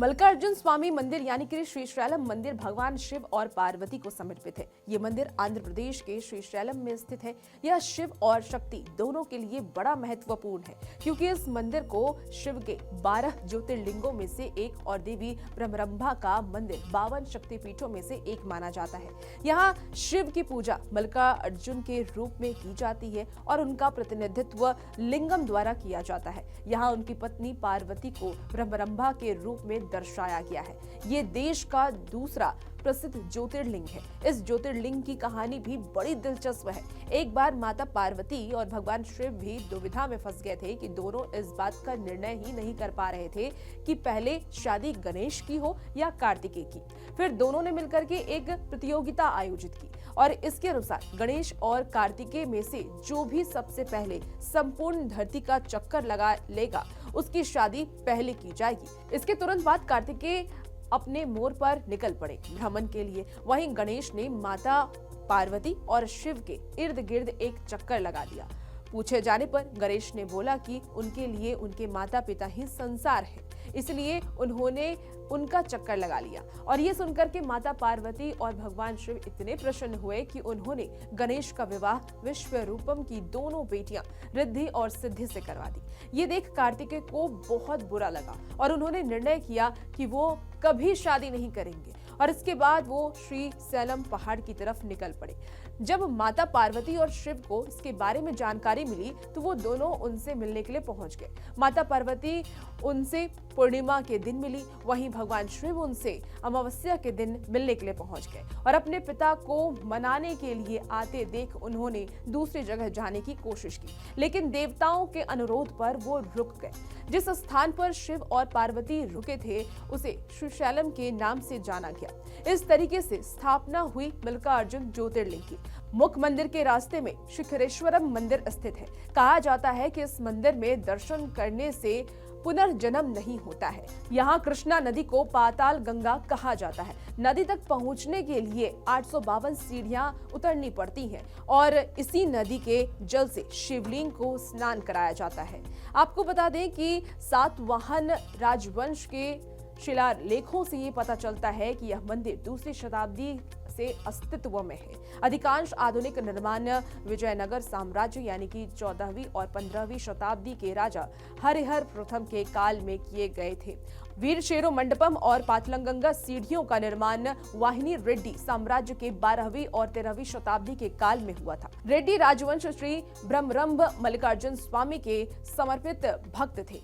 मल्लिकार्जुन स्वामी मंदिर यानी कि श्रीशैलम मंदिर भगवान शिव और पार्वती को समर्पित है। ये मंदिर आंध्र प्रदेश के श्रीशैलम में स्थित है। यह शिव और शक्ति दोनों के लिए बड़ा महत्वपूर्ण है, क्योंकि इस मंदिर को शिव के 12 ज्योतिर्लिंगों में से एक और देवी ब्रह्मरंभा का मंदिर 52 शक्तिपीठों में से एक माना जाता है। यहाँ शिव की पूजा मल्लिकार्जुन के रूप में की जाती है और उनका प्रतिनिधित्व लिंगम द्वारा किया जाता है। यहाँ उनकी पत्नी पार्वती को ब्रह्मरंभा के रूप में दर्शाया गया है। ये देश का दूसरा प्रसिद्ध ज्योतिर्लिंग है। इस ज्योतिर्लिंग की कहानी भी बड़ी दिलचस्प है। एक बार माता पार्वती और भगवान शिव भी दुविधा में फंस गए थे कि दोनों इस बात का निर्णय ही नहीं कर पा रहे थे कि पहले शादी गणेश की हो या कार्तिकेय की। फिर दोनों ने मिलकर के एक प्रतियोगिता आयोजित की और इसके अनुसार गणेश और कार्तिकेय में से जो भी सबसे पहले संपूर्ण धरती का चक्कर लगा लेगा उसकी शादी पहले की जाएगी। इसके तुरंत बाद कार्तिकेय अपने मोर पर निकल पड़े भ्रमण के लिए। वहीं गणेश ने माता पार्वती और शिव के इर्द गिर्द एक चक्कर लगा दिया। पूछे जाने पर गणेश ने बोला कि उनके लिए उनके माता पिता ही संसार है, इसलिए उन्होंने उनका चक्कर लगा लिया। और ये सुनकर के माता पार्वती और भगवान शिव इतने प्रसन्न हुए कि उन्होंने गणेश का विवाह विश्वरूपम की दोनों बेटियां रिद्धि और सिद्धि से करवा दी। ये देख कार्तिकेय को बहुत बुरा लगा और उन्होंने निर्णय किया कि वो कभी शादी नहीं करेंगे और इसके बाद वो श्रीशैलम पहाड़ की तरफ निकल पड़े। जब माता पार्वती और शिव को इसके बारे में जानकारी मिली तो वो दोनों उनसे मिलने के लिए पहुंच गए। माता पार्वती उनसे पूर्णिमा के दिन मिली, वहीं भगवान शिव उनसे अमावस्या के दिन मिलने के लिए पहुंच गए और अपने पिता को मनाने के लिए आते देख उन्होंने दूसरी जगह जाने की कोशिश की, लेकिन देवताओं के अनुरोध पर वो रुक गए। जिस स्थान पर शिव और पार्वती रुके थे उसे श्रीशैलम के नाम से जाना गया। इस तरीके से स्थापना हुई मल्लिकार्जुन ज्योतिर्लिंग की। मुख्य मंदिर के रास्ते में शिखरेश्वरम मंदिर स्थित है। कहा जाता है कि इस मंदिर में दर्शन करने से पुनर्जन्म नहीं होता है। यहाँ कृष्णा नदी को पाताल गंगा कहा जाता है। नदी तक पहुँचने के लिए 852 सीढ़ियां उतरनी पड़ती हैं और इसी नदी के जल से शिवलिंग को स्नान कराया जाता है। आपको बता दें कि सातवाहन राजवंश के शिलालेखों से ये पता चलता है कि यह मंदिर दूसरी शताब्दी से अस्तित्व में है। अधिकांश आधुनिक निर्माण विजयनगर साम्राज्य यानी कि 14वीं और 15वीं शताब्दी के राजा हरिहर प्रथम के काल में किए गए थे। वीरशैव मंडपम और पातलगंगा सीढ़ियों का निर्माण वाहिनी रेड्डी साम्राज्य के 12वीं और 13वीं शताब्दी के काल में हुआ था। रेड्डी राजवंश श्री ब्रह्मरंभ मल्लिकार्जुन स्वामी के समर्पित भक्त थे।